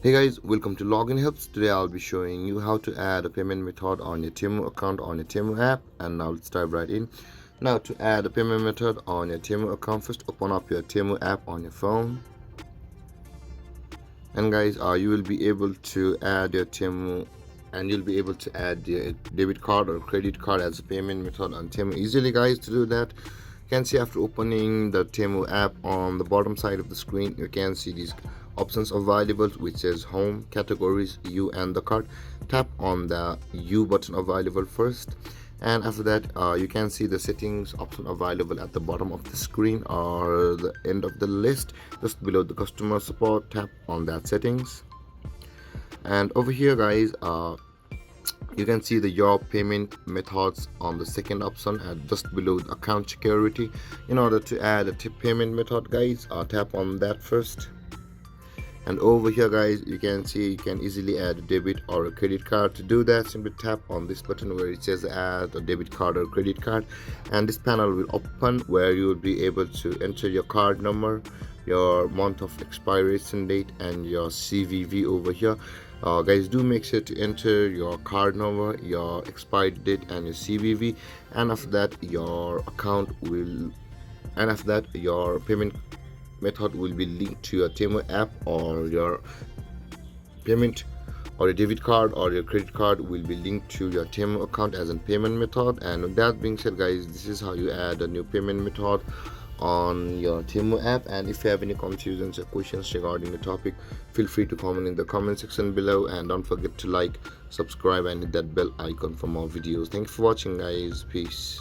Hey guys, welcome to Login Helps. Today I'll be showing you how to add a payment method on your Temu account on your Temu app. And now let's dive right in. Now to add a payment method on your Temu account, first open up your Temu app on your phone. And guys, you will be able to add your Temu and you'll be able to add your debit card or credit card as a payment method on Temu easily. Guys, to do that, you can see after opening the Temu app on the bottom side of the screen, you can see these options available which says home, categories, you and the card. Tap on the you button available first, and after that you can see the settings option available at the bottom of the screen or the end of the list just below the customer support. Tap on that settings, and over here guys, you can see the your payment methods on the second option and just below the account security. In order to add a tip payment method guys, tap on that first, and over here guys you can see you can easily add a debit or a credit card. To do that, simply tap on this button where it says add a debit card or credit card, and this panel will open where you will be able to enter your card number, your month of expiration date, and your CVV over here. Guys, do make sure to enter your card number, your expiry date, and your CVV, and after that your account will and after that your payment method will be linked to your Temu app, or your payment or your debit card or your credit card will be linked to your Temu account as a payment method. And with that being said guys, this is how you add a new payment method on your Temu app. And if you have any confusions or questions regarding the topic, feel free to comment in the comment section below, and don't forget to like, subscribe, and hit that bell icon for more videos. Thanks for watching guys. Peace.